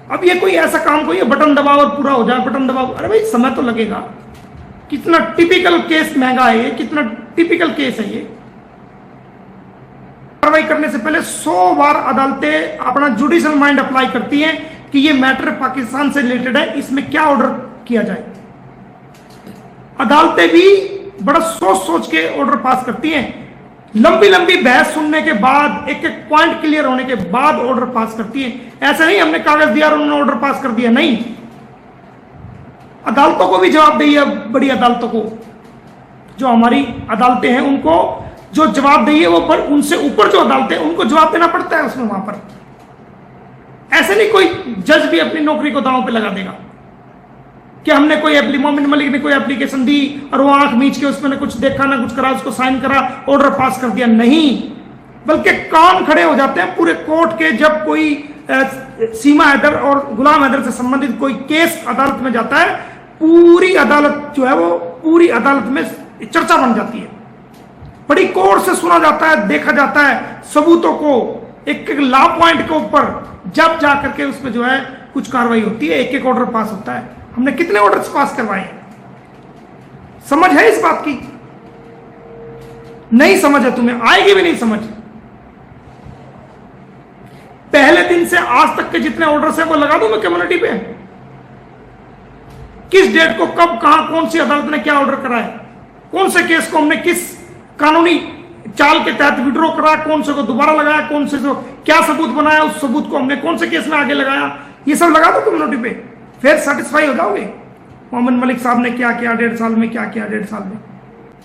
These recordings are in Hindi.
अब ये कोई ऐसा काम कोई है बटन दबाओ और पूरा हो जाए, बटन दबाओ, अरे भाई समय तो लगेगा। कितना टिपिकल केस महंगा है ये, कितना टिपिकल केस है ये। कार्रवाई करने से पहले 100 बार अदालतें अपना जुडिशियल माइंड अप्लाई करती हैं कि ये मैटर पाकिस्तान से रिलेटेड है, इसमें क्या ऑर्डर किया जाए। अदालतें भी बड़ा सोच सोच के ऑर्डर पास करती हैं, लंबी लंबी बहस सुनने के बाद, एक एक पॉइंट क्लियर होने के बाद ऑर्डर पास करती हैं। ऐसा नहीं हमने कागज दिया और उन्होंने ऑर्डर पास कर दिया, नहीं। अदालतों को भी जवाबदेही है, बड़ी अदालतों को, जो हमारी अदालतें हैं उनको जो जवाबदेही है वो पर उनसे ऊपर जो अदालतें हैं उनको जवाब देना पड़ता है उसमें, वहां पर। ऐसे नहीं कोई जज भी अपनी नौकरी को दांव पे लगा देगा कि हमने कोई मोमिन मलिक ने कोई एप्लीकेशन दी और वो आंख मीच के उसमें कुछ देखा ना कुछ करा, उसको साइन करा, ऑर्डर पास कर दिया, नहीं। बल्कि कान खड़े हो जाते हैं पूरे कोर्ट के जब कोई सीमा हैदर और गुलाम हैदर से संबंधित कोई केस अदालत में जाता है। पूरी अदालत जो है वो पूरी अदालत में चर्चा बन जाती है, बड़ी कोर्ट से सुना जाता है, देखा जाता है सबूतों को, एक एक लॉ पॉइंट के ऊपर जब जाकर के उसमें जो है कुछ कार्रवाई होती है, एक एक ऑर्डर पास होता है। हमने कितने ऑर्डर्स पास करवाए हैं? समझ है इस बात की? नहीं समझ है तुम्हें, आएगी भी नहीं समझ। पहले दिन से आज तक के जितने ऑर्डर्स हैं वो लगा दूं मैं कम्युनिटी पे, किस डेट को कब कहां कौन सी अदालत ने क्या ऑर्डर करा है, कौन से केस को हमने किस कानूनी चाल के तहत विड्रॉ करा, कौन से को दोबारा लगाया, कौन से को क्या सबूत बनाया, उस सबूत को हमने कौन से केस में आगे लगाया, ये सब लगा दो कम्युनिटी पे, फिर सेटिस्फाई हो जाओगे। मोमिन मलिक साहब ने क्या किया 1.5 साल में, क्या किया 1.5 साल में।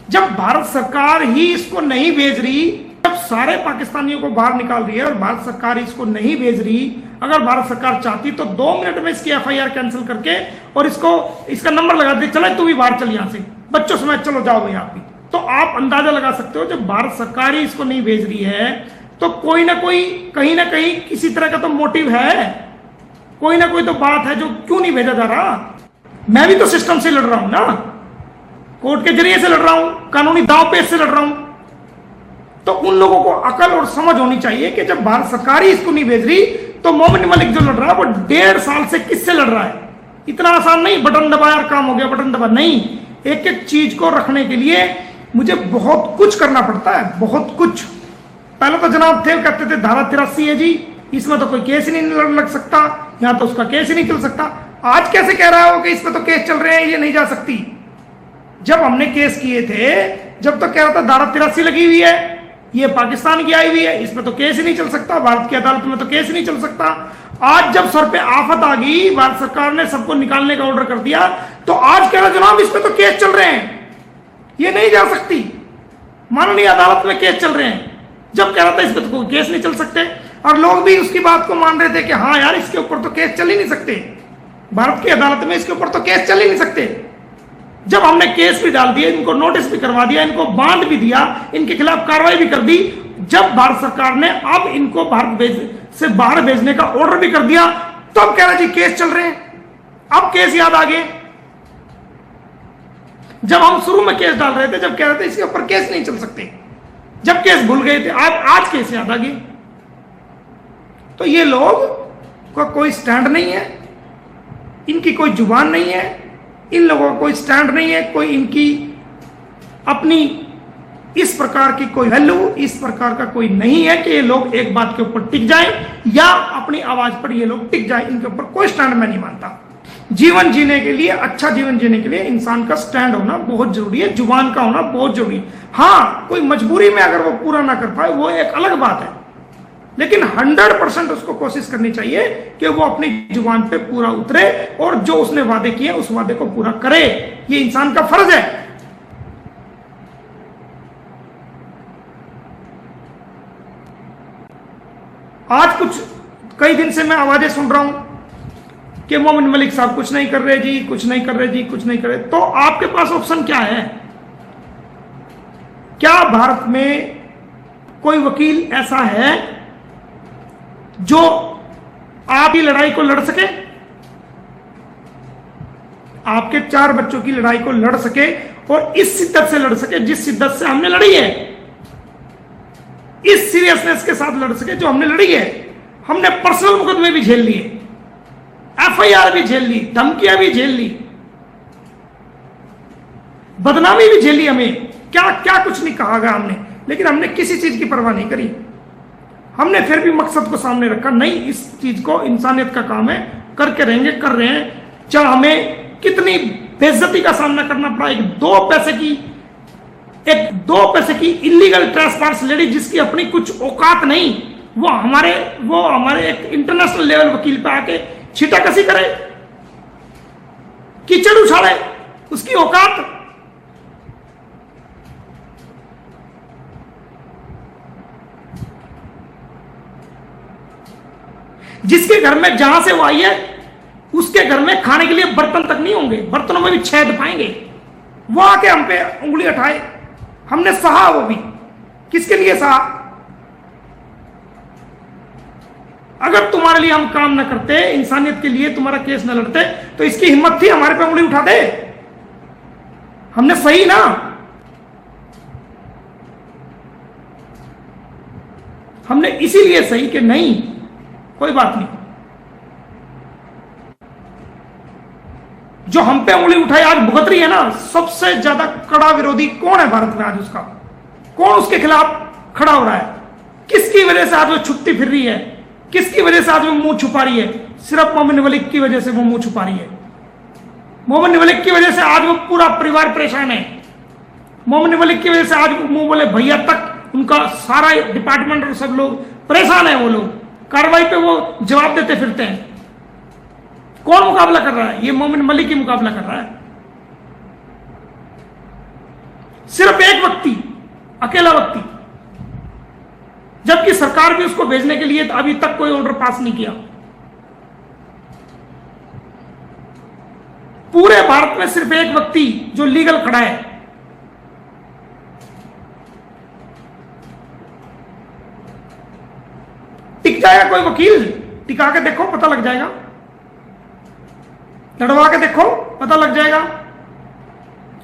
जब भारत सरकार ही इसको नहीं भेज रही, जब सारे पाकिस्तानियों को बाहर निकाल रही है और भारत सरकार इसको नहीं भेज रही, अगर भारत सरकार चाहती तो 2 मिनट में इसकी FIR कैंसिल करके और इसका नंबर लगा दे, चले तू भी बाहर चल यहां से, बच्चों समेत चलो जाओ भाई आप भी। तो आप अंदाजा लगा सकते हो जब भारत सरकार ही इसको नहीं भेज रही है तो कोई ना कोई कहीं ना कहीं किसी तरह का तो मोटिव है, कोई ना कोई तो बात है जो क्यों नहीं भेजा जा रहा। मैं भी तो सिस्टम से लड़ रहा हूं ना, कोर्ट के जरिए से लड़ रहा हूं, कानूनी दांव पेच से लड़ रहा हूं। तो उन लोगों को अकल और समझ होनी चाहिए कि जब भारत सरकार ही इसको नहीं भेज रही तो मोमिन मलिक जो लड़ रहा है वो 1.5 साल से किससे लड़ रहा है। इतना आसान नहीं बटन दबाया और काम हो गया, बटन दबा नहीं। एक एक चीज को रखने के लिए मुझे बहुत कुछ करना पड़ता है, बहुत कुछ। पहले तो जनाब थे कहते थे धारा 83 है जी, इसमें तो कोई केस ही नहीं लग सकता, यहां तो उसका केस ही नहीं चल सकता। आज कैसे कह रहा हो कि इसमें तो केस चल रहे हैं, ये नहीं जा सकती। जब हमने केस किए थे जब तो कह रहा था धारा 83 लगी हुई है, ये पाकिस्तान की आई हुई है, इसमें तो केस ही नहीं चल सकता, भारत की अदालत में तो केस ही नहीं चल सकता। आज जब सर पे आफत आ गई, भारत सरकार ने सबको निकालने का ऑर्डर कर दिया, तो आज कह रहा जनाब इसमें तो केस चल रहे हैं, ये नहीं जा सकती, माननीय अदालत में केस चल रहे हैं। जब कह रहा था इसमें तो कोई केस नहीं चल सकते, और लोग भी उसकी बात को मान रहे थे कि हाँ यार इसके ऊपर तो केस चल ही नहीं सकते, भारत की अदालत में इसके ऊपर तो केस चल ही नहीं सकते। जब हमने केस भी डाल दिया, इनको नोटिस भी करवा दिया, इनको बांध भी दिया, इनके खिलाफ कार्रवाई भी कर दी, जब भारत सरकार ने अब इनको भारत से बाहर भेजने का ऑर्डर भी कर दिया, तब कह रहा जी केस चल रहे हैं। अब केस याद आ गए, जब हम शुरू में केस डाल रहे थे, जब कह रहे थे इसके ऊपर केस नहीं चल सकते, जब केस भूल गए थे, आज केस याद आ गए। तो ये लोग का कोई स्टैंड नहीं है, इनकी कोई जुबान नहीं है, इन लोगों का कोई स्टैंड नहीं है, कोई इनकी अपनी इस प्रकार की कोई वैल्यू, इस प्रकार का कोई नहीं है कि ये लोग एक बात के ऊपर टिक जाएं या अपनी आवाज पर ये लोग टिक जाएं। इनके ऊपर कोई स्टैंड मैं नहीं मानता। जीवन जीने के लिए, अच्छा जीवन जीने के लिए इंसान का स्टैंड होना बहुत जरूरी है, जुबान का होना बहुत जरूरी है। हाँ, कोई मजबूरी में अगर वो पूरा ना कर पाए वो एक अलग बात है, लेकिन 100% उसको कोशिश करनी चाहिए कि वो अपनी जुबान पे पूरा उतरे और जो उसने वादे किए उस वादे को पूरा करे। ये इंसान का फर्ज है। आज कई दिन से मैं आवाजें सुन रहा हूं कि मोमिन मलिक साहब कुछ नहीं कर रहे जी, कुछ नहीं कर रहे जी, कुछ नहीं कर रहे। तो आपके पास ऑप्शन क्या है? क्या भारत में कोई वकील ऐसा है जो आपकी लड़ाई को लड़ सके, आपके 4 बच्चों की लड़ाई को लड़ सके और इस शिद्दत से लड़ सके जिस शिद्दत से हमने लड़ी है, इस सीरियसनेस के साथ लड़ सके जो हमने लड़ी है? हमने पर्सनल मुकदमे भी झेल लिए, एफआईआर भी झेल ली, धमकियां भी झेल ली, बदनामी भी झेली, हमें क्या क्या कुछ नहीं कहा गया हमने, लेकिन हमने किसी चीज की परवाह नहीं करी। हमने फिर भी मकसद को सामने रखा, नहीं इस चीज को इंसानियत का काम है, करके रहेंगे, कर रहे हैं। चाहे हमें कितनी बेइज्जती का सामना करना पड़ा, एक दो पैसे की इलीगल ट्रेसपास लेडी जिसकी अपनी कुछ औकात नहीं, वो हमारे एक इंटरनेशनल लेवल वकील पे आके छीटाकसी करे, कीचड़ उछाड़े, उसकी औकात। जिसके घर में, जहां से वो आई है, उसके घर में खाने के लिए बर्तन तक नहीं होंगे, बर्तनों में भी छेद पाएंगे, वो आके हम पे उंगली उठाए। हमने सहा, वो भी किसके लिए सहा? अगर तुम्हारे लिए हम काम न करते, इंसानियत के लिए तुम्हारा केस न लड़ते, तो इसकी हिम्मत थी हमारे पे उंगली उठा दे। हमने सही ना, हमने इसीलिए सही कि नहीं कोई बात नहीं, जो हम पे उंगली उठाई आज भुगत रही है ना, सबसे ज्यादा कड़ा विरोधी कौन है भारत में आज? उसका कौन उसके खिलाफ खड़ा हो रहा है? किसकी वजह से आज वो छुपती फिर रही है? किसकी वजह से आज वो मुंह छुपा रही है? सिर्फ मोमिन मलिक की वजह से वो मुंह छुपा रही है। मोमिन मलिक की वजह से आज वो पूरा परिवार परेशान है। मोमिन मलिक की वजह से आज मुंह बोले भैया तक, उनका सारा डिपार्टमेंट और सब लोग परेशान है। वो लोग कार्रवाई पे वो जवाब देते फिरते हैं। कौन मुकाबला कर रहा है? ये मोमिन मलिक ही मुकाबला कर रहा है। सिर्फ एक व्यक्ति, अकेला व्यक्ति, जबकि सरकार भी उसको भेजने के लिए अभी तक कोई ऑर्डर पास नहीं किया। पूरे भारत में सिर्फ एक व्यक्ति जो लीगल खड़ा है। टिक जाएगा कोई वकील? टिका के देखो, पता लग जाएगा। लड़वा के देखो, पता लग जाएगा।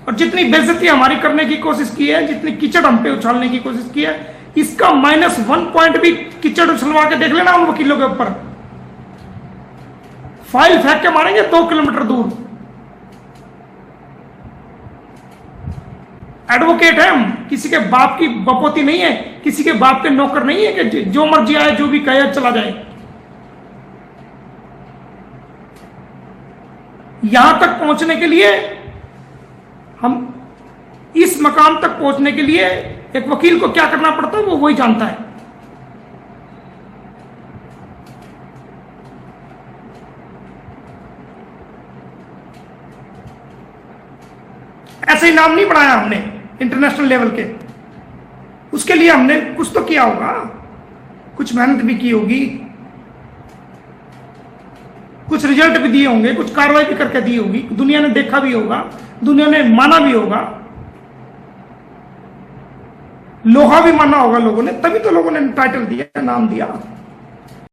और जितनी बेइज्जती हमारी करने की कोशिश की है, जितनी कीचड़ हम पे उछालने की कोशिश की है, इसका -1 पॉइंट भी कीचड़ उछलवा के देख लेना उन वकीलों के ऊपर। फाइल फेंक के मारेंगे 2 किलोमीटर दूर। एडवोकेट है हम, किसी के बाप की बपोती नहीं है, किसी के बाप के नौकर नहीं है कि जो मर्जी आए, जो भी कहे चला जाए। यहां तक पहुंचने के लिए, हम इस मकाम तक पहुंचने के लिए एक वकील को क्या करना पड़ता है वो वही जानता है। ऐसे ही नाम नहीं बनाया हमने इंटरनेशनल लेवल के, उसके लिए हमने कुछ तो किया होगा, कुछ मेहनत भी की होगी, कुछ रिजल्ट भी दिए होंगे, कुछ कार्रवाई भी करके दी होगी, दुनिया ने देखा भी होगा, दुनिया ने माना भी होगा, लोहा भी माना होगा लोगों ने, तभी तो लोगों ने टाइटल दिया, नाम दिया।